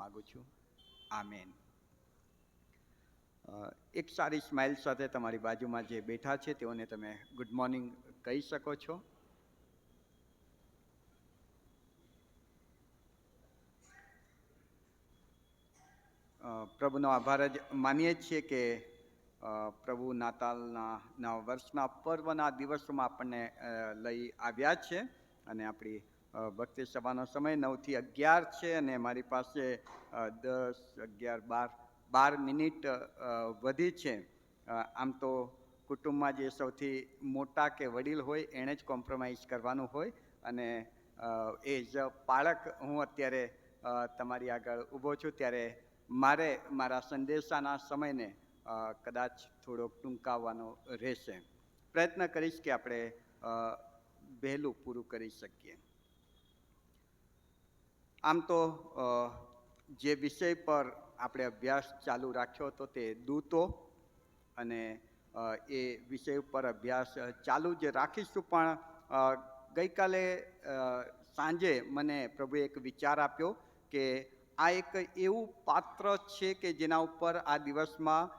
માગું છું. આમેન. એક સારી સ્માઇલ સાથે તમારી બાજુમાં જે બેઠા છે તેઓને તમે ગુડ મોર્નિંગ કહી શકો છો. પ્રભુનો આભાર જ માનીએ છીએ કે પ્રભુ નાતાલના નવા વર્ષના પર્વના દિવસોમાં આપણને લઈ આવ્યા છે અને આપણી ભક્તિ સભાનો સમય 9 થી 11 છે અને મારી પાસે 10, 11, 12 મિનિટ વધી છે. આમ તો કુટુંબમાં જે સૌથી મોટા કે વડીલ હોય એણે જ કોમ્પ્રોમાઇઝ કરવાનું હોય અને એઝ અ બાળક હું અત્યારે તમારી આગળ ઊભો છું ત્યારે મારે મારા સંદેશાના સમયને કદાચ થોડોક ટૂંકાવવાનો રહેશે. પ્રયત્ન કરીશ કે આપણે વહેલું પૂરું કરી શકીએ. આમ તો જે વિષય પર આપણે અભ્યાસ ચાલુ રાખ્યો હતો તે દૂતો અને એ વિષય ઉપર અભ્યાસ ચાલુ જ રાખીશું, પણ ગઈકાલે સાંજે મને પ્રભુએ એક વિચાર આપ્યો કે આ એક એવું પાત્ર છે કે જેના ઉપર આ દિવસમાં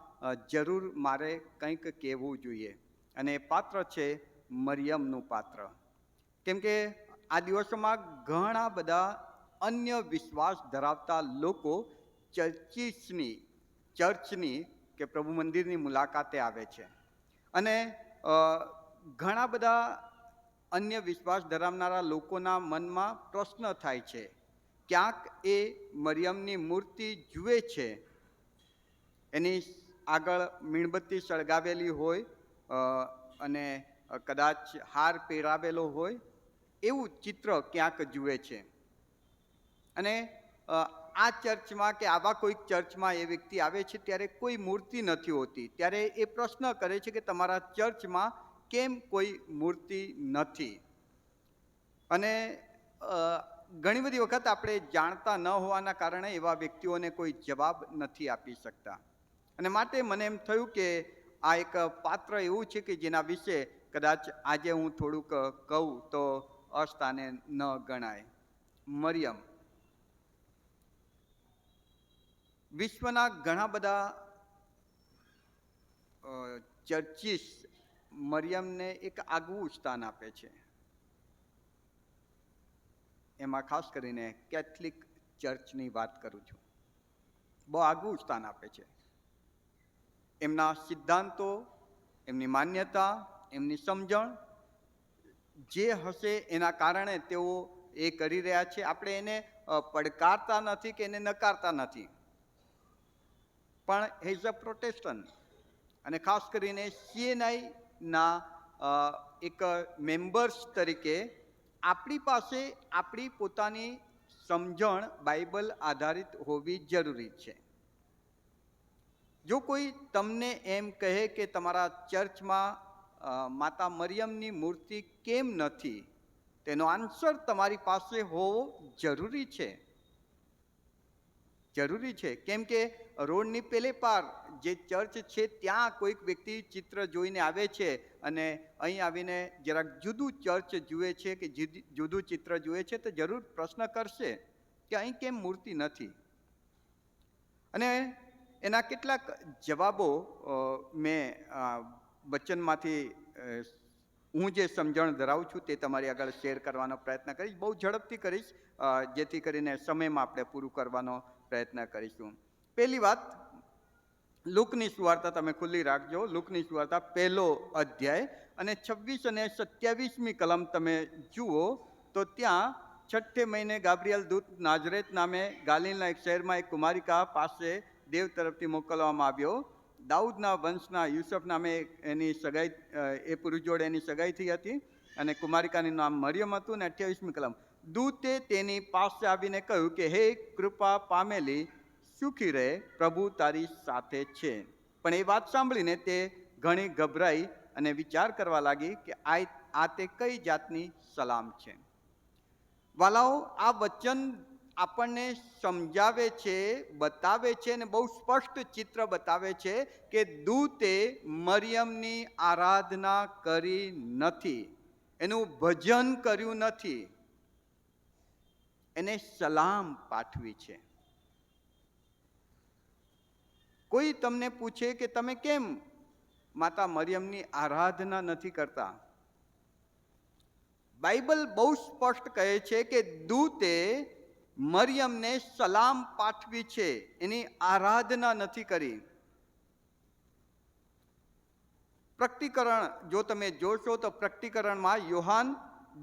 જરૂર મારે કંઈક કહેવું જોઈએ અને એ પાત્ર છે મરિયમનું પાત્ર. કેમ કે આ દિવસોમાં ઘણા બધા અન્ય વિશ્વાસ ધરાવતા લોકો ચર્ચની કે પ્રભુ મંદિરની મુલાકાતે આવે છે અને ઘણા બધા અન્ય વિશ્વાસ ધરાવનારા લોકોના મનમાં પ્રશ્ન થાય છે. ક્યાંક એ મરિયમની મૂર્તિ જુએ છે, એની આગળ મીણબત્તી સળગાવેલી હોય અને કદાચ હાર પહેરાવેલો હોય એવું ચિત્ર ક્યાંક જુએ છે અને આ ચર્ચમાં કે આવા કોઈક ચર્ચમાં એ વ્યક્તિ આવે છે ત્યારે કોઈ મૂર્તિ નથી હોતી. ત્યારે એ પ્રશ્ન કરે છે કે તમારા ચર્ચમાં કેમ કોઈ મૂર્તિ નથી? અને ઘણી બધી વખત આપણે જાણતા ન હોવાના કારણે એવા વ્યક્તિઓને કોઈ જવાબ નથી આપી શકતા અને માટે મને એમ થયું કે આ એક પાત્ર એવું છે કે જેના વિશે કદાચ આજે હું થોડુંક કહું તો અસ્થાને ન ગણાય. મરિયમ. વિશ્વના ઘણા બધા ચર્ચિસ મરિયમને એક આગવું સ્થાન આપે છે. એમાં ખાસ કરીને કેથલિક ચર્ચની વાત કરું છું. બહુ આગવું સ્થાન આપે છે. એમના સિદ્ધાંતો, એમની માન્યતા, એમની સમજણ જે હશે એના કારણે તેઓ એ કરી રહ્યા છે. આપણે એને પડકારતા નથી કે એને નકારતા નથી, પણ એઝ અ પ્રોટેસ્ટન્ટ અને ખાસ કરીને CNIના એક મેમ્બર્સ તરીકે આપણી પાસે આપણી પોતાની સમજણ બાઇબલ આધારિત હોવી જરૂરી છે. જો કોઈ તમને એમ કહે કે તમારા ચર્ચમાં માતા મરિયમની મૂર્તિ કેમ નથી, તેનો આન્સર તમારી પાસે હોવો જરૂરી છે. કેમ કે રોડની પેલે પાર જે ચર્ચ છે ત્યાં કોઈક વ્યક્તિ ચિત્ર જોઈને આવે છે અને અહીં આવીને જરાક જુદું ચર્ચ જુએ છે કે જુદું ચિત્ર જુએ છે તો જરૂર પ્રશ્ન કરશે કે અહીં કેમ મૂર્તિ નથી. અને એના કેટલાક જવાબો મેં વચનમાંથી હું જે સમજણ ધરાવું છું તે તમારી આગળ શેર કરવાનો પ્રયત્ન કરીશ. બહુ ઝડપથી કરીશ જેથી કરીને સમયમાં આપણે પૂરું કરવાનો પ્રયત્ન કરીશું. પહેલી વાત, લુકની સુવાર્તા તમે ખુલ્લી રાખજો. લુકની સુવાર્તા 1લો અધ્યાય અને 26 અને 27મી કલમ તમે જુઓ તો ત્યાં 6 મહિને ગાબ્રિયલ દૂત નાઝરેત નામે ગાલિલના એક શહેરમાં એક કુમારિકા પાસે દેવ તરફથી મોકલવામાં આવ્યો. દાઉદના વંશના યુસુફ નામે એની સગાઈ, એ પુરુષ જોડે એની સગાઈ થઈ હતી અને કુમારિકાનું નામ મરિયમ હતું. ને 28મી કલમ, દૂતે તેની પાસે આવીને કહ્યું કે હે કૃપા પામેલી, સુખી રહે, પ્રભુ તારી સાથે છે. પણ એ વાત સાંભળીને તે ઘણી ગભરાઈ અને વિચાર કરવા લાગી કે આ તે કઈ જાતની સલામ છે. વાલાઓ, આ વચન આપણને સમજાવે છે, બતાવે છે અને બહુ સ્પષ્ટ ચિત્ર બતાવે છે કે દૂતે મરિયમની આરાધના કરી નથી, એનું ભજન કર્યું નથી, એને સલામ પાઠવી છે. કોઈ તમને પૂછે કે તમે કેમ માતા મરિયમની આરાધના નથી કરતા, બાઇબલ બહુ સ્પષ્ટ કહે છે કે દૂતે મરિયમને સલામ પાઠવી છે, એની આરાધના નથી કરી. પ્રકટીકરણ જો તમે જોશો તો પ્રકટીકરણમાં યોહાન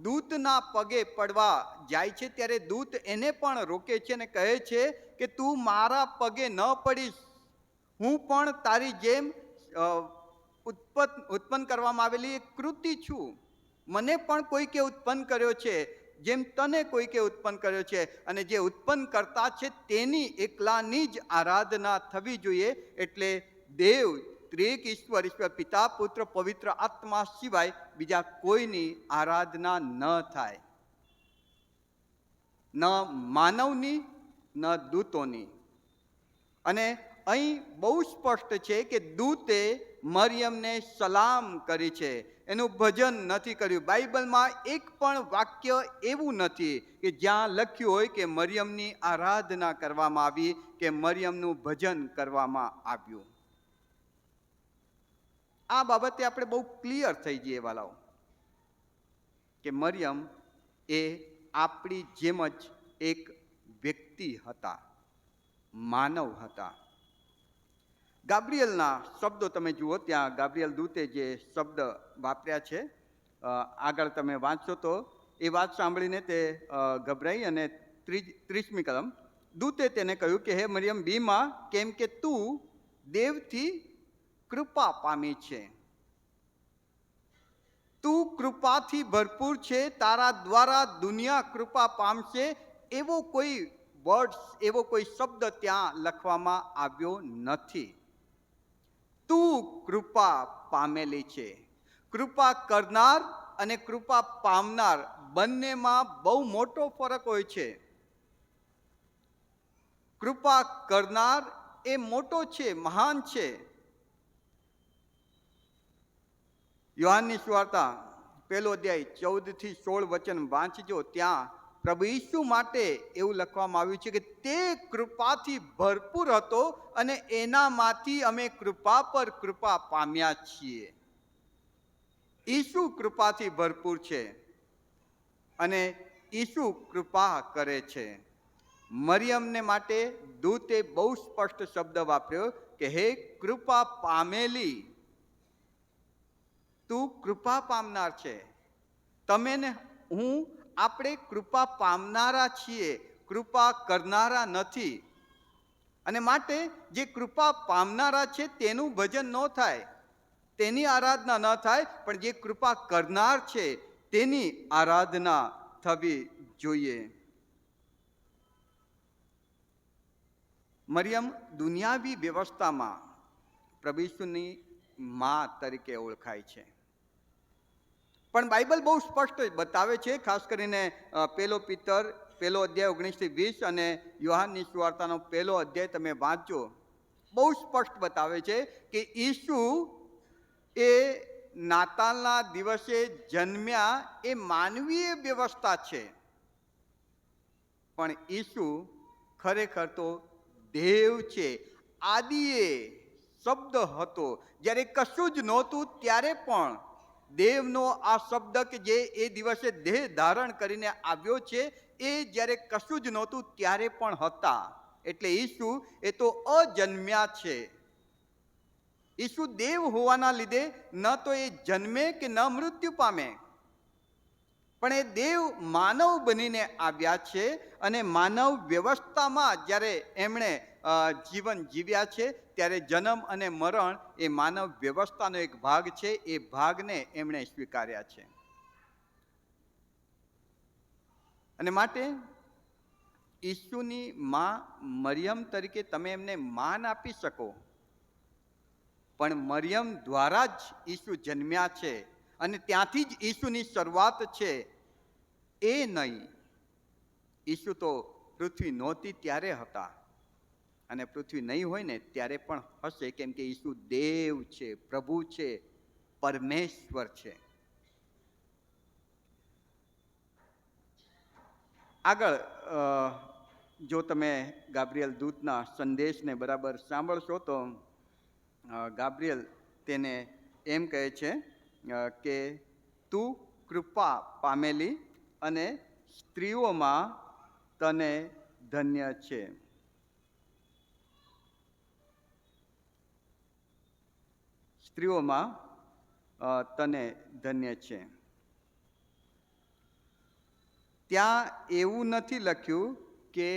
દૂતના પગે પડવા જાય છે ત્યારે દૂત એને પણ રોકે છે અને કહે છે કે તું મારા પગે ન પડીશ, હું પણ તારી જેમ ઉત્પન્ન કરવામાં આવેલી એક કૃતિ છું. મને પણ કોઈકે ઉત્પન્ન કર્યો છે જેમ તને કોઈકે ઉત્પન્ન કર્યો છે, અને જે ઉત્પન્ન કરતા છે તેની એકલાની જ આરાધના થવી જોઈએ. એટલે દેવ ત્રિએક ઈશ્વર, ઈશ્વર પિતા, પુત્ર, પવિત્ર આત્મા સિવાય બીજા કોઈની આરાધના ન થાય, ન માનવની ન દૂતોની. અને અહીં બહુ સ્પષ્ટ છે કે દૂતે મરિયમને સલામ કરી છે, એનું ભજન નથી કર્યું. બાઇબલમાં એક પણ વાક્ય એવું નથી કે જ્યાં લખ્યું હોય કે મરિયમની આરાધના કરવામાં આવી કે મરિયમનું ભજન કરવામાં આવ્યું. આ બાબતે આપણે બહુ ક્લિયર થઈ જઈએ વાલાઓ કે મરિયમ એ આપણી જેમ જ એક વ્યક્તિ હતા, માનવ હતા. ગાબ્રિયલના શબ્દો તમે જુઓ, ત્યાં ગાબ્રિયલ દૂતે જે શબ્દ વાપર્યા છે, આગળ તમે વાંચશો તો એ વાત સાંભળીને તે ગભરાઈ અને 30મી કલમ, દૂતે તેને કહ્યું કે હે મરિયમ બીમા, કેમ કે તું દેવથી કૃપા પામી છે, તું કૃપાથી ભરપૂર છે, તારા દ્વારા દુનિયા કૃપા પામશે. એવો કોઈ વર્ડ, એવો કોઈ શબ્દ ત્યાં લખવામાં આવ્યો નથી. તું કૃપા પામેલી છે. કૃપા કરનાર અને કૃપા પામનાર બંનેમાં બહુ મોટો ફરક હોય છે. કૃપા કરનાર એ મોટો છે, મહાન છે. યોહાનની સુવાર્તા 1 અધ્યાય 14 થી 16 વચન વાંચજો. ત્યાં પ્રભુ ઈસુ માટે એવું લખવામાં આવ્યું છે કે તે કૃપાથી ભરપૂર હતો અને એનામાંથી અમે કૃપા પર કૃપા પામ્યા છીએ. ઈસુ કૃપાથી ભરપૂર છે અને ઈસુ કૃપા કરે છે. મરિયમને માટે દૂતે બહુ સ્પષ્ટ શબ્દ વાપર્યો કે હે કૃપા પામેલી, તું કૃપા પામનાર છે. તમે ને હું, આપણે કૃપા પામનારા છીએ, કૃપા કરનારા નથી. અને માટે જે કૃપા પામનારા છે તેનું ભજન ન થાય, તેની આરાધના ન થાય, પણ જે કૃપા કરનાર છે તેની આરાધના થવી જોઈએ. મરિયમ દુનિયાવી વ્યવસ્થામાં પ્રભુ ઈસુની મા તરીકે ઓળખાય છે. પણ બાઇબલ બહુ સ્પષ્ટ બતાવે છે, ખાસ કરીને 1 પીતર 1 અધ્યાય 19-20 અને યોહાનની સુવાર્તાનો 1 અધ્યાય તમે વાંચો, બહુ સ્પષ્ટ બતાવે છે કે ઈસુ એ નાતાલના દિવસે જન્મ્યા એ માનવીય વ્યવસ્થા છે, પણ ઈસુ ખરેખર તો દેવ છે. આદિએ શબ્દ હતો, જ્યારે કશું જ નહોતું ત્યારે પણ દેવનો આ શબ્દ કે જે એ દિવસે દેહ ધારણ કરીને આવ્યો છે, એ જ્યારે કશું જ નહોતું ત્યારે પણ હતા. એટલે ઈસુ એ તો અજન્મ્યા છે. ઈસુ દેવ હોવાના લીધે ન તો એ જન્મે કે ન મૃત્યુ પામે, પણ એ દેવ માનવ બનીને આવ્યા છે. અને માનવ વ્યવસ્થામાં જ્યારે એમણે જીવન જીવ્યા છે ત્યારે જન્મ અને મરણ એ માનવ વ્યવસ્થાનો એક ભાગ છે. એ ભાગને એમણે સ્વીકાર્યા છે. અને માટે ઈસુની માં મરિયમ તરીકે તમે એમને માન આપી શકો, પણ મરિયમ દ્વારા જ ઈસુ જન્મ્યા છે અને ત્યાંથી જ ઈસુની શરૂઆત છે એ નહીં. ઈસુ તો પૃથ્વી નહોતી ત્યારે હતા, અને પૃથ્વી નહીં હોય ને ત્યારે પણ હશે, કેમ કે ઈસુ દેવ છે, પ્રભુ છે, પરમેશ્વર છે. આગળ જો તમે ગાબ્રિયલ દૂતના સંદેશને બરાબર સાંભળશો તો ગાબ્રિયલ તેને એમ કહે છે કે તું કૃપા પામેલી અને સ્ત્રીઓમાં તને ધન્ય છે. સ્ત્રીઓમાં તને ધન્ય છે. ત્યાં એવું નથી લખ્યું કે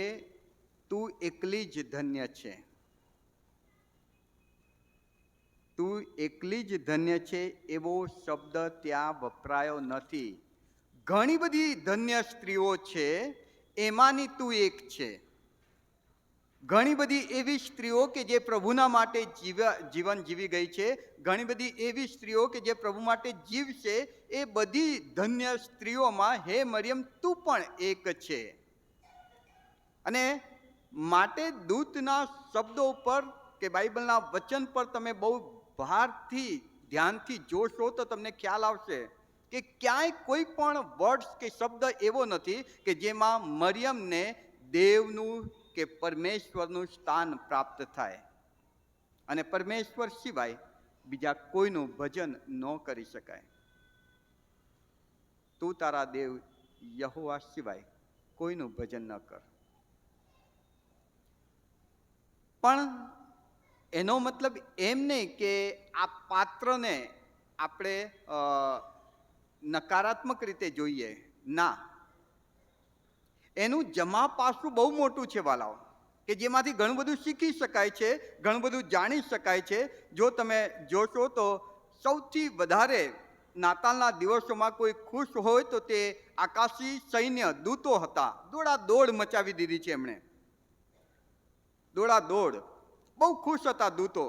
તું એકલી જ ધન્ય છે. તું એકલી જ ધન્ય છે એવો શબ્દ ત્યાં વપરાયો નથી. ઘણી બધી ધન્ય સ્ત્રીઓ છે, એમાંની તું એક છે. ઘણી બધી એવી સ્ત્રીઓ કે જે પ્રભુના માટે જીવન જીવી ગઈ છે, ઘણી બધી એવી સ્ત્રીઓ કે જે પ્રભુ માટે જીવશે, એ બધી ધન્ય સ્ત્રીઓમાં હે મરિયમ તું પણ એક છે. અને માટે દૂતના શબ્દો પર કે બાઇબલના વચન પર તમે બહુ ભારથી ધ્યાનથી જોશો તો તમને ખ્યાલ આવશે કે ક્યાંય કોઈ પણ વર્ડ્સ કે શબ્દ એવો નથી કે જેમાં મરિયમને દેવનું કે પરમેશ્વરનું સ્થાન પ્રાપ્ત થાય અને પરમેશ્વર સિવાય બીજા કોઈનું ભજન ન કરી શકાય. તું તારા દેવ યહોવા સિવાય કોઈનું ભજન ન કર. પણ એનો મતલબ એમ નહીં કે આ પાત્રને આપણે નકારાત્મક રીતે જોઈએ. ના, એનું જમા પાસું બહુ મોટું છે વાલાઓ, કે જેમાંથી ઘણું બધું શીખી શકાય છે, ઘણું બધું જાણી શકાય છે. જો તમે જોશો તો સૌથી વધારે નાતાલના દિવસોમાં કોઈ ખુશ હોય તો તે આકાશી સૈન્ય દૂતો હતા. દોડાદોડ મચાવી દીધી છે એમણે, દોડાદોડ. બહુ ખુશ હતા દૂતો,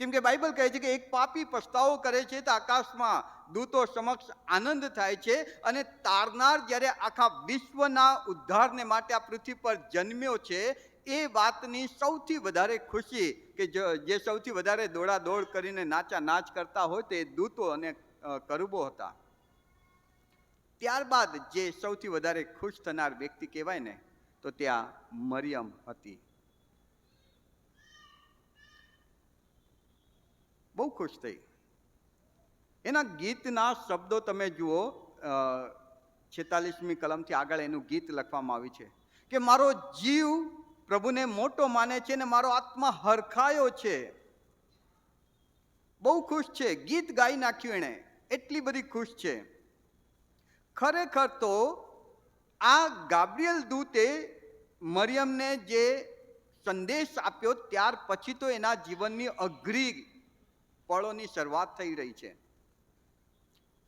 કેમ કે બાઇબલ કહે છે કે એક પાપી પસ્તાવો કરે છે તો આકાશમાં દૂતો સમક્ષ આનંદ થાય છે. અને તારનાર જ્યારે આખા વિશ્વના ઉદ્ધારને માટે આ પૃથ્વી પર જન્મ્યો છે, એ વાતની સૌથી વધારે ખુશી કે જે સૌથી વધારે દોડાદોડ કરીને નાચા નાચ કરતા હોય તે દૂતો અને કરુબો હતા. ત્યારબાદ જે સૌથી વધારે ખુશ થનાર વ્યક્તિ કહેવાય ને, તો ત્યાં મરિયમ હતી. બહુ ખુશ થઈ. એના ગીતના શબ્દો તમે જુઓ, 46મી કલમથી આગળ એનું ગીત લખવામાં આવ્યું છે કે મારો જીવ પ્રભુને મોટો માને છે ને મારો આત્મા હરખાયો છે. બહુ ખુશ છે, ગીત ગાઈ નાખ્યું એણે, એટલી બધી ખુશ છે. ખરેખર તો આ ગાબ્રિયલ દૂતે મરિયમને જે સંદેશ આપ્યો ત્યાર પછી તો એના જીવનની અઘરી પળોની શરૂઆત થઈ રહી છે.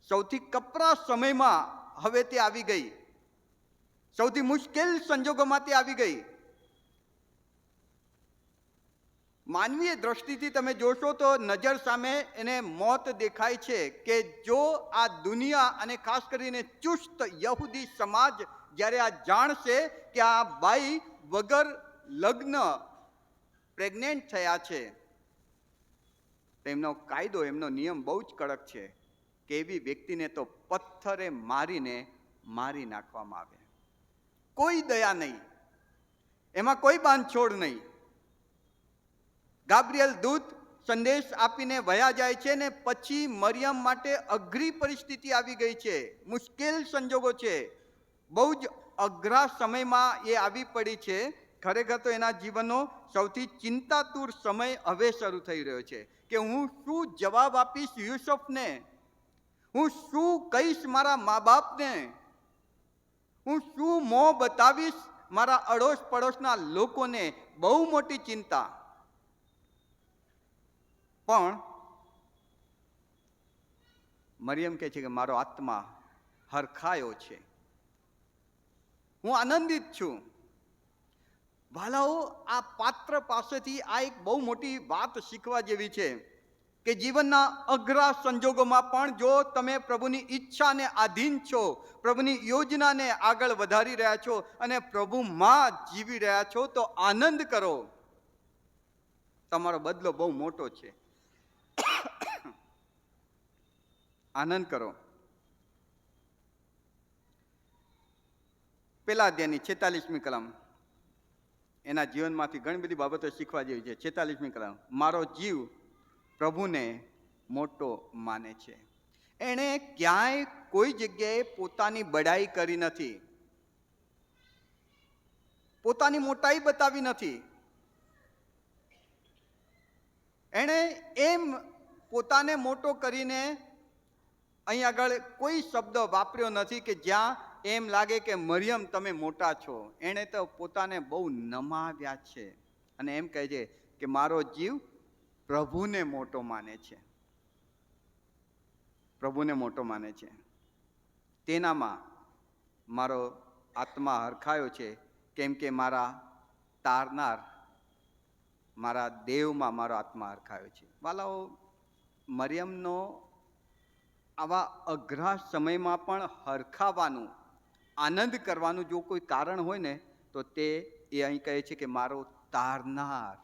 સૌથી કપરા સમયમાં હવે તે આવી ગઈ, સૌથી મુશ્કેલ સંજોગોમાં તે આવી ગઈ. માનવીય દ્રષ્ટિથી તમે જોશો તો નજર સામે એને મોત દેખાય છે કે જો આ દુનિયા અને ખાસ કરીને ચુસ્ત યહૂદી સમાજ જ્યારે આ જાણશે કે આ બાઈ વગર લગ્ન પ્રેગ્નેન્ટ થયા છે, એમનો કાયદો, એમનો નિયમ બહુ જ કડક છે કે એવી વ્યક્તિને તો પથ્થરે મારીને મારી નાખવામાં આવે. કોઈ દયા નહીં, એમાં કોઈ બાંધછોડ નહીં. ગાબ્રિયલ દૂત સંદેશ આપીને વયા જાય છે ને પછી મરિયમ માટે અઘરી પરિસ્થિતિ આવી ગઈ છે, મુશ્કેલ સંજોગો છે, બહુ જ અઘરા સમયમાં એ આવી પડી છે. ખરેખર તો એના જીવનનો સૌથી ચિંતાતુર સમય હવે શરૂ થઈ રહ્યો છે કે હું શું જવાબ આપીશ યુસુફને, હું શું કહીશ મારા મા બાપને, હું શું મોં બતાવીશ મારા અડોશ પડોશના લોકોને. બહુ મોટી ચિંતા. પણ મરિયમ કહે છે કે મારો આત્મા હરખાયો છે, હું આનંદિત છું. વાલાઓ, આ પાત્ર પાસેથી આ એક બહુ મોટી વાત શીખવા જેવી છે કે જીવનના અઘરા સંજોગોમાં પણ જો તમે પ્રભુની ઈચ્છાને આધીન છો, પ્રભુની યોજનાને આગળ વધારી રહ્યા છો અને પ્રભુમાં જીવી રહ્યા છો તો આનંદ કરો. તમારો બદલો બહુ મોટો છે. આનંદ કરો. પેલા અધ્યાયની 46મી કલમ. એના જીવનમાંથી ઘણી બધી બાબતો શીખવા જેવી છે. 46મી કલમ, મારો જીવ પ્રભુને મોટો માને છે. એણે ક્યાંય કોઈ જગ્યાએ પોતાની બડાઈ કરી નથી, પોતાની મોટાઈ બતાવી નથી. એણે એમ પોતાને મોટો કરીને અહીં આગળ કોઈ શબ્દ વાપર્યો નથી કે જ્યાં એમ લાગે કે મરિયમ તમે મોટા છો. એણે તો પોતાને બહુ નમાવ્યા છે અને એમ કહે છે કે મારો જીવ પ્રભુને મોટો માને છે, પ્રભુને મોટો માને છે. તેનામાં મારો આત્મા હરખાયો છે, કેમ કે મારા તારનાર, મારા દેવમાં મારો આત્મા હરખાયો છે. વાલાઓ, મરિયમનો આવા અઘરા સમયમાં પણ હરખાવાનું, આનંદ કરવાનું જો કોઈ કારણ હોય ને તો તે એ અહીં કહે છે કે મારો તારનાર,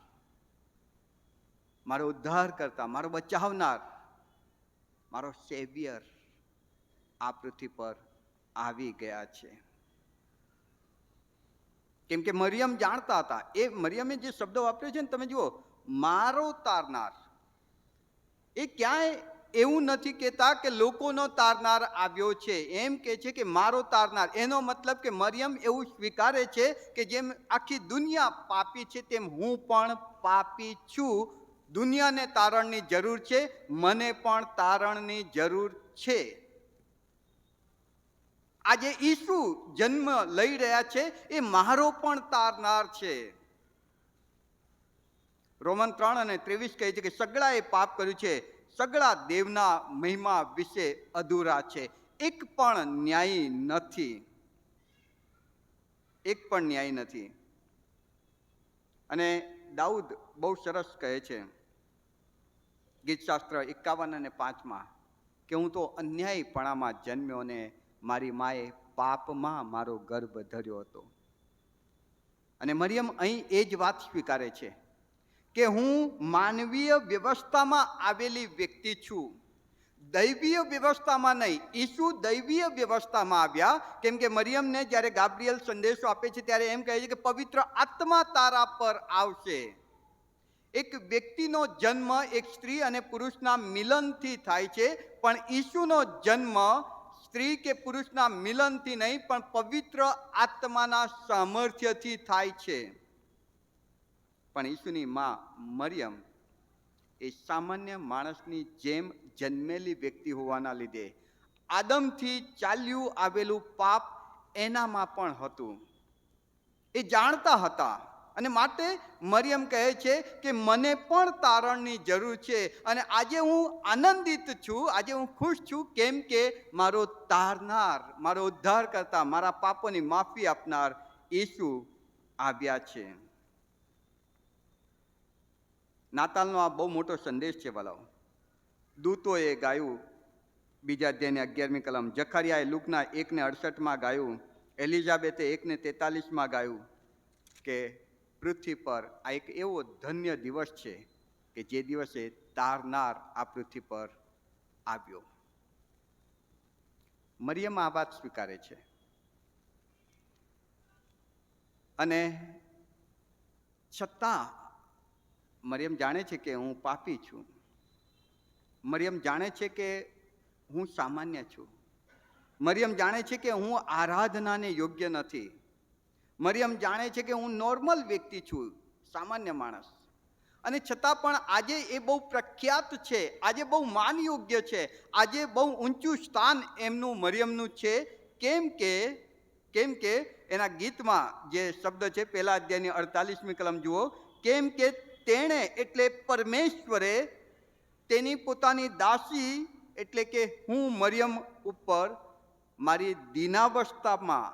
મારો ઉદ્ધાર કરતા, મારો બચાવનાર, મારો સેવિયર આ પૃથ્વી પર આવી ગયા છે. કેમ કે મરિયમ જાણતા હતા, એ મરિયમે જે શબ્દ વાપર્યો છે ને તમે જુઓ, મારો તારનાર, એ ક્યાંય એવું નથી કહેતા કે લોકોનો તારનાર આવ્યો છે. એમ કે છે કે મારો તારનાર. એનો મતલબ કે મરિયમ એવું સ્વીકારે છે કે જેમ આખી દુનિયા પાપી છે તેમ હું પણ પાપી છું. દુનિયાને તારણની જરૂર છે, મને પણ તારણની જરૂર છે. આજે ઈસુ જન્મ લઈ રહ્યા છે, એ મારો પણ તારનાર છે. રોમન 3:23 કહે છે કે સગળાએ પાપ કર્યું છે, સગળા દેવના મહિમા વિશે અધૂરા છે, એક પણ ન્યાયી નથી, એક પણ ન્યાયી નથી. અને દાઉદ બહુ સરસ કહે છે ગીતશાસ્ત્ર 51 અને 5 કે હું તો અન્યાયપણામાં જન્મ્યો ને મારી માએ પાપમાં મારો ગર્ભ ધર્યો હતો. અને મરિયમ અહીં એ જ વાત સ્વીકારે છે કે હું માનવીય વ્યવસ્થામાં આવેલી વ્યક્તિ છું, દૈવીય વ્યવસ્થામાં નહીં. ઈસુ દૈવીય વ્યવસ્થામાં આવ્યા, કેમ કે મરિયમને જ્યારે ગાબ્રિયલ સંદેશો આપે છે ત્યારે એમ કહે છે કે પવિત્ર આત્મા તારા પર આવશે. એક વ્યક્તિનો જન્મ એક સ્ત્રી અને પુરુષના મિલનથી થાય છે, પણ ઈસુનો જન્મ સ્ત્રી કે પુરુષના મિલનથી નહીં પણ પવિત્ર આત્માના સામર્થ્યથી થાય છે. પણ ઈસુની માં મરિયમ એ સામાન્ય માણસની જેમ જન્મેલી વ્યક્તિ હોવાના લીધે આદમથી ચાલ્યું આવેલું પાપ એનામાં પણ હતું, એ જાણતા હતા. અને માટે મરિયમ કહે છે કે મને પણ તારણની જરૂર છે. અને આજે હું આનંદિત છું, આજે હું ખુશ છું, કેમ કે મારો તારનાર, મારો ઉદ્ધાર કરતા, મારા પાપોની માફી આપનાર ઈસુ આવ્યા છે. નાતાલનો આ બહુ મોટો સંદેશ છે વાલાઓ. દૂતોએ ગાયું 2 અધ્યાયની 11મી કલમ, જકરિયાએ લુકના 1:68 ગાયું, એલિઝાબેથે 1:43 ગાયું કે પૃથ્વી પર આ એક એવો ધન્ય દિવસ છે કે જે દિવસે તારનાર આ પૃથ્વી પર આવ્યો. મરિયમ આ વાત સ્વીકારે છે. અને છતાં મરિયમ જાણે છે કે હું પાપી છું. મરિયમ જાણે છે કે હું સામાન્ય છું. મરિયમ જાણે છે કે હું આરાધનાને યોગ્ય નથી. મરિયમ જાણે છે કે હું નોર્મલ વ્યક્તિ છું, સામાન્ય માણસ. અને છતાં પણ આજે એ બહુ પ્રખ્યાત છે, આજે બહુ માનયોગ્ય છે, આજે બહુ ઊંચું સ્થાન એમનું મરિયમનું છે. કેમ કે એના ગીતમાં જે શબ્દ છે 1 અધ્યાયની 48મી કલમ જુઓ, કેમ કે તેણે એટલે પરમેશ્વરે તેની પોતાની દાસી એટલે કે હું મરિયમ ઉપર મારી દીનાવસ્થામાં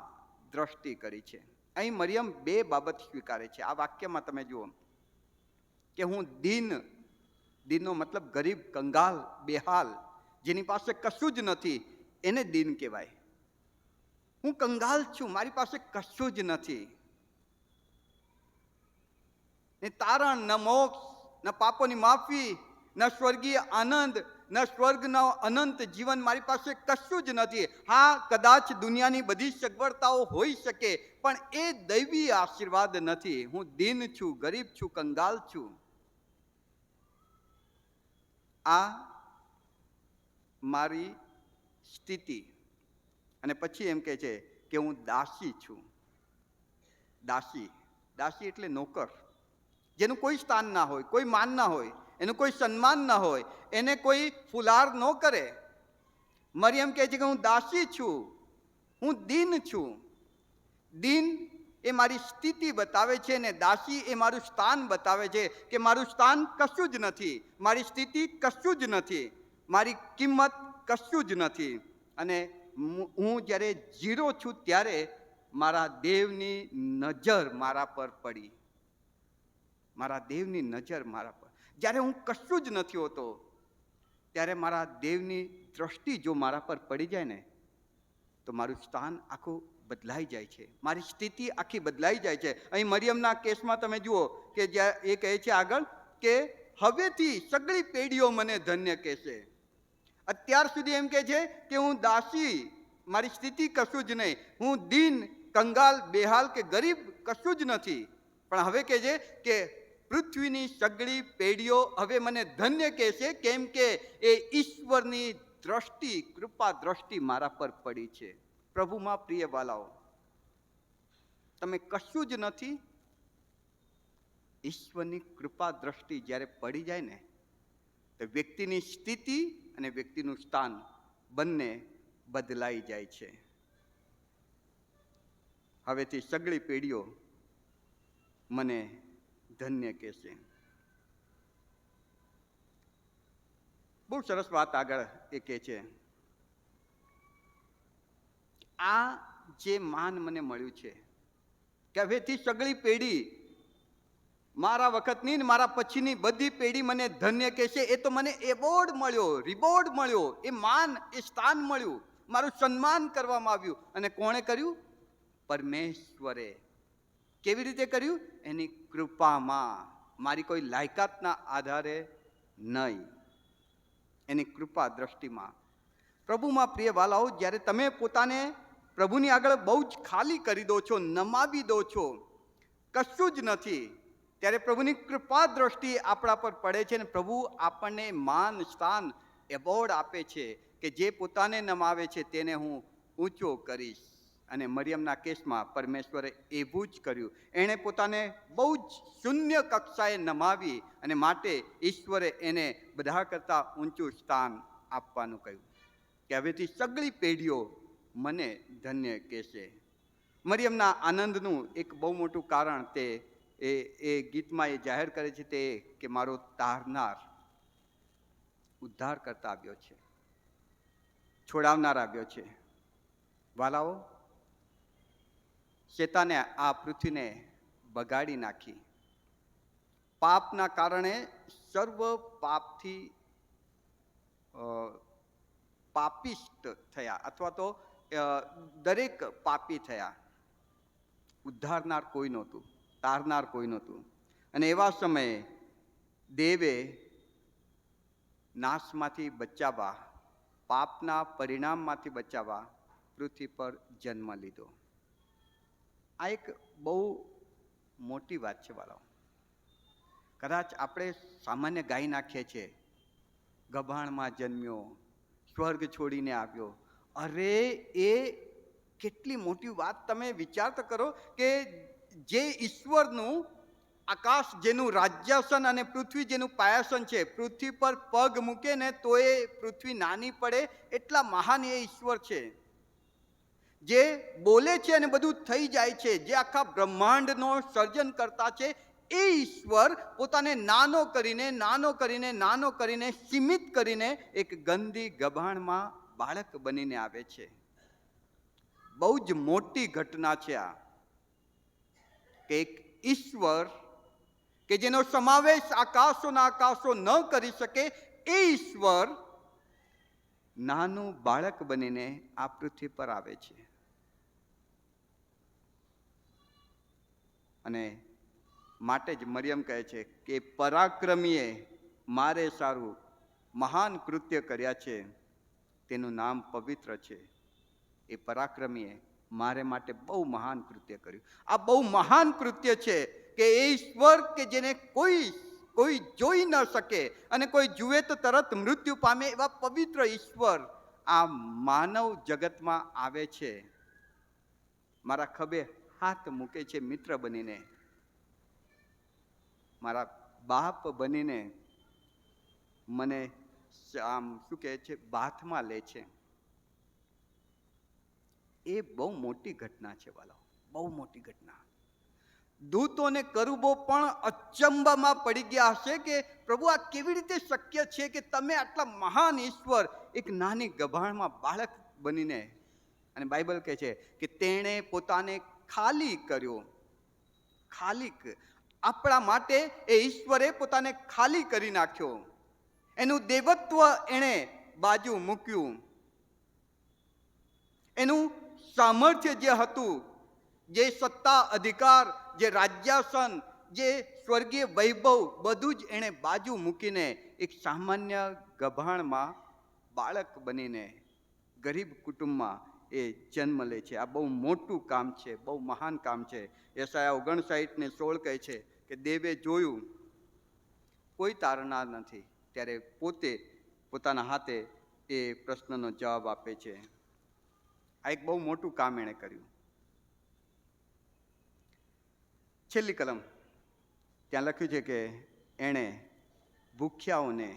દ્રષ્ટિ કરી છે. અહીં મરિયમ 2 બાબત સ્વીકારે છે. આ વાક્યમાં તમે જુઓ કે હું દીનનો મતલબ ગરીબ, કંગાલ, બેહાલ, જેની પાસે કશું જ નથી એને દીન કહેવાય. હું કંગાલ છું, મારી પાસે કશું જ નથી, ને તારણ, ન મોક્ષ, ન પાપોની માફી, ન સ્વર્ગીય આનંદ, ન સ્વર્ગનો અનંત જીવન મારી પાસે કશું જ નથી. હા, કદાચ દુનિયાની બધી સગવડતાઓ હોઈ શકે, પણ એ દૈવી આશીર્વાદ નથી. હું દીન છું, ગરીબ છું, કંગાલ છું. આ મારી સ્થિતિ. અને પછી એમ કહે છે કે હું દાસી છું. દાસી, દાસી એટલે નોકર, જેનું કોઈ સ્થાન ના હોય, કોઈ માન ના હોય, એનું કોઈ સન્માન ના હોય, એને કોઈ ફુલાર ન કરે. મરિયમ કહે છે કે હું દાસી છું, હું દીન છું. દીન એ મારી સ્થિતિ બતાવે છે, ને દાસી એ મારું સ્થાન બતાવે છે કે મારું સ્થાન કશું જ નથી, મારી સ્થિતિ કશું જ નથી, મારી કિંમત કશું જ નથી. અને હું જ્યારે ઝીરો છું ત્યારે મારા દેવની નજર મારા પર પડી. મારા દેવની નજર મારા પર, જ્યારે હું કશું જ નથી હોતો ત્યારે મારા દેવની દ્રષ્ટિ જો મારા પર પડી જાય ને, તો મારું સ્થાન આખું બદલાઈ જાય છે, મારી સ્થિતિ આખી બદલાઈ જાય છે. અહીં મરિયમના કેસમાં તમે જુઓ કે જ્યાં એ કહે છે આગળ કે હવેથી સગળી પેઢીઓ મને ધન્ય કહેશે. અત્યાર સુધી એમ કહે છે કે હું દાસી, મારી સ્થિતિ કશું જ નહીં, હું દીન, કંગાલ, બેહાલ કે ગરીબ કશું જ નથી. પણ હવે કહે છે કે પૃથ્વીની સગળી પેઢીઓ હવે મને ધન્ય કહેશે, કેમ કે એ ઈશ્વરની દ્રષ્ટિ, કૃપા દ્રષ્ટિ મારા પર પડી છે. પ્રભુમાં પ્રિય વાલાઓ, તમે કશું જ નથી, ઈશ્વરની કૃપા દ્રષ્ટિ જ્યારે પડી જાય ને, તો વ્યક્તિની સ્થિતિ અને વ્યક્તિનું સ્થાન બંને બદલાઈ જાય છે. હવેથી સગળી પેઢીઓ મને ધન્ય કહેશે. બહુ સરસ વાત આગળ એ કહે છે, આ જે માન મને મળ્યું છે કે હવેથી સગળી પેઢી, મારા વખતની ને મારા પછીની બધી પેઢી મને ધન્ય કહેશે. એ તો મને એવોર્ડ મળ્યો, રિવોર્ડ મળ્યો, એ માન, એ સ્થાન મળ્યું, મારું સન્માન કરવામાં આવ્યું. અને કોણે કર્યું? પરમેશ્વરે. કેવી રીતે કર્યું? એની કૃપામાં, મારી કોઈ લાયકાતના આધારે નહીં, એની કૃપા દ્રષ્ટિમાં. પ્રભુમાં પ્રિય વાલાઓ, જ્યારે તમે પોતાને પ્રભુની આગળ બહુ જ ખાલી કરી દો છો, નમાવી દો છો, કશું જ નથી, ત્યારે પ્રભુની કૃપા દ્રષ્ટિ આપણા પર પડે છે ને પ્રભુ આપણને માન, સ્થાન, એવોર્ડ આપે છે કે જે પોતાને નમાવે છે તેને હું ઊંચો કરીશ. અને મરિયમના કેસમાં પરમેશ્વરે એવું જ કર્યું. એણે પોતાને બહુ જ શૂન્ય કક્ષાએ નમાવી અને માટે ઈશ્વરે એને બધા કરતાં ઊંચું સ્થાન આપવાનું કહ્યું કે હવેથી સગળી પેઢીઓ મને ધન્ય કહેશે. મરિયમના આનંદનું એક બહુ મોટું કારણ તે એ ગીતમાં એ જાહેર કરે છે તે કે મારો તારનાર, ઉદ્ધાર કરતા આવ્યો છે, છોડાવનાર આવ્યો છે. વાલાઓ, શેતાને આ પૃથ્વીને બગાડી નાખી. પાપના કારણે સર્વ પાપથી પાપિષ્ટ થયા, અથવા તો દરેક પાપી થયા. ઉદ્ધારનાર કોઈ નહોતું, તારનાર કોઈ નહોતું. અને એવા સમયે દેવે નાશમાંથી બચાવવા, પાપના પરિણામમાંથી બચાવવા પૃથ્વી પર જન્મ લીધો. આ એક બહુ મોટી વાત છે વાલાઓ. કદાચ આપણે સામાન્ય ગાઈ નાખીએ છીએ, ગભાણમાં જન્મ્યો, સ્વર્ગ છોડીને આવ્યો. અરે એ કેટલી મોટી વાત. તમે વિચાર તો કરો કે જે ઈશ્વરનું આકાશ, જેનું રાજ્યાસન અને પૃથ્વી જેનું પાયાસન છે, પૃથ્વી પર પગ મૂકે ને તો એ પૃથ્વી નાની પડે, એટલા મહાન એ ઈશ્વર છે. જે બોલે છે અને બધું થઈ જાય છે, જે આખા બ્રહ્માંડનો સર્જન કરતા છે, એ ઈશ્વર પોતાને નાનો કરીને નાનો કરીને નાનો કરીને સીમિત કરીને એક ગંદી ગભાણમાં બાળક બનીને આવે છે. બહુ જ મોટી ઘટના છે આ, કે એક ઈશ્વર કે જેનો સમાવેશ આકાશોના આકાશો ન કરી શકે, એ ઈશ્વર નાનું બાળક બનીને આ પૃથ્વી પર આવે છે. અને માટે જ મરિયમ કહે છે કે પરાક્રમીએ મારે સારું મહાન કૃત્ય કર્યા છે તેનું નામ પવિત્ર છે. એ પરાક્રમીએ મારે માટે બહુ મહાન કૃત્ય કર્યું. આ બહુ મહાન કૃત્ય છે કે એ ઈશ્વર કે જેને કોઈ જોઈ ન શકે અને કોઈ જુએ તો તરત મૃત્યુ પામે એવા પવિત્ર ઈશ્વર આ માનવ જગતમાં આવે છે. મારા ખભે હાથ મૂકે છે મિત્ર બનીને, મારા બાપ બનીને મને આમ શું કહે છે બાથમાં લે છે. એ બહુ મોટી ઘટના છે વાલો, બહુ મોટી ઘટના. દૂતોને કરુબો પણ અચંબામાં પડી ગયા હશે કે પ્રભુ આ કેવી રીતે શક્ય છે કે તમે આટલા મહાન ઈશ્વર એક નાની ગભાણમાં બાળક બનીને. અને બાઇબલ કહે છે કે તેણે પોતાને ખાલી કર્યો. ખાલી આપણા માટે એ ઈશ્વરે પોતાને ખાલી કરી નાખ્યો. એનું દેવત્વ એણે બાજુ મૂક્યું. એનું સામર્થ્ય જે હતું, જે સત્તા અધિકાર, જે રાજ્યાસન, જે સ્વર્ગીય વૈભવ, બધું જ એણે બાજુ મૂકીને એક સામાન્ય ગભાણમાં બાળક બનીને ગરીબ કુટુંબમાં એ જન્મ લે છે. આ બહુ મોટું કામ છે, બહુ મહાન કામ છે. યશાયા 59:16 કહે છે કે દેવે જોયું કોઈ તારનાર નથી, ત્યારે પોતે પોતાના હાથે એ પ્રશ્નનો જવાબ આપે છે. આ એક બહુ મોટું કામ એણે કર્યું. છેલ્લી કલમ ત્યાં લખ્યું છે કે એણે ભૂખ્યાઓને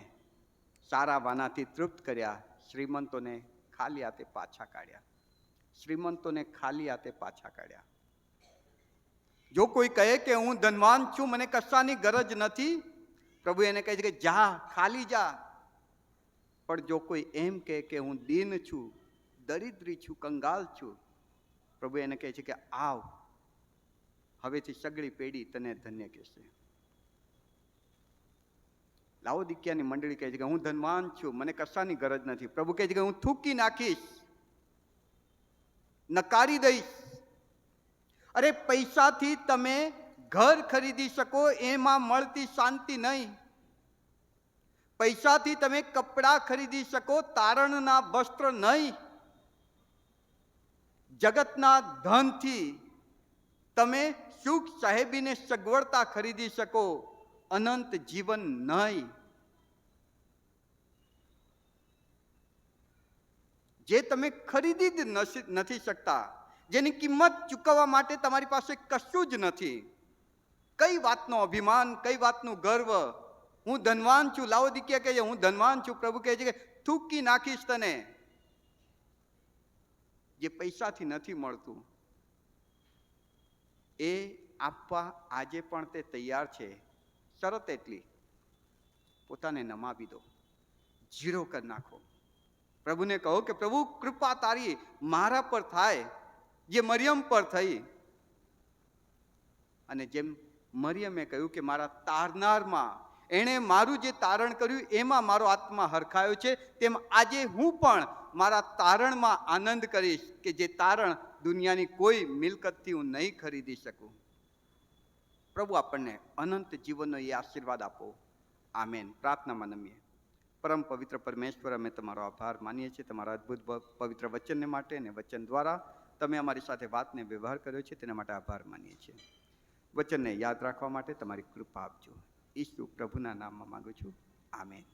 સારા વાનાથી તૃપ્ત કર્યા, શ્રીમંતોને ખાલી હાથે પાછા કાઢ્યા. શ્રીમંતોને ખાલી હાથે પાછા કાઢ્યા. જો કોઈ કહે કે હું ધનવાન છું, મને કશાની ગરજ નથી, પ્રભુ એને કહે છે કે જા, ખાલી જા. પણ જો કોઈ એમ કહે કે હું દીન છું, દરિદ્રી છું, કંગાલ છું, પ્રભુ એને કહે છે કે આવ, હવેથી સગળી પેઢી તને ધન્ય કહેશે. લાઓદિકિયાની મંડળી કહે છે કે હું ધનવાન છું, મને કશાની ગરજ નથી. પ્રભુ કહે છે કે હું થૂકી નાખીશ, નકારી દઈશ. અરે પૈસાથી તમે ઘર ખરીદી શકો એમાં મળતી શાંતિ નહીં. પૈસાથી તમે કપડાં ખરીદી શકો, તારણના વસ્ત્ર નહીં. જગતના ધનથી તમે સુખ સાહેબીને સગવડતા ખરીદી શકો, અનંત જીવન નહીં. જે તમે ખરીદી જ નથી શકતા, જેની કિંમત ચૂકવવા માટે તમારી પાસે કશું જ નથી. કઈ વાતનો અભિમાન, કઈ વાતનું ગર્વ? હું ધનવાન છું. લાઓદિકિયા કહે છે હું ધનવાન છું. પ્રભુ કહે છે કે થૂકી નાખીશ તને. જે પૈસાથી નથી મળતું એ આપવા આજે પણ તે તૈયાર છે. શરત એટલી, પોતાને નમાવી દો, ઝીરો કરી નાખો. પ્રભુને કહો કે પ્રભુ કૃપા તારી મારા પર થાય, જે મરિયમ પર થઈ. અને જેમ મરિયમે કહ્યું કે મારા તારનારમાં, એણે મારું જે તારણ કર્યું એમાં મારો આત્મા હરખાયો છે, તેમ આજે હું પણ મારા તારણમાં આનંદ કરીશ કે જે તારણ દુનિયાની કોઈ મિલકતથી હું નહીં ખરીદી શકું. પ્રભુ આપણને અનંત જીવનનો એ આશીર્વાદ આપો. આમેન. પ્રાર્થનામાં નમીએ. પરમ પવિત્ર પરમેશ્વર, અમે તમારો આભાર માનીએ છીએ તમારા અદ્ભુત પવિત્ર વચનને માટે, અને વચન દ્વારા તમે અમારી સાથે વાતને વ્યવહાર કર્યો છે તેના માટે આભાર માનીએ છીએ. વચનને યાદ રાખવા માટે તમારી કૃપા આપજો. ઈસુ પ્રભુના નામમાં માંગુ છું. આમેન.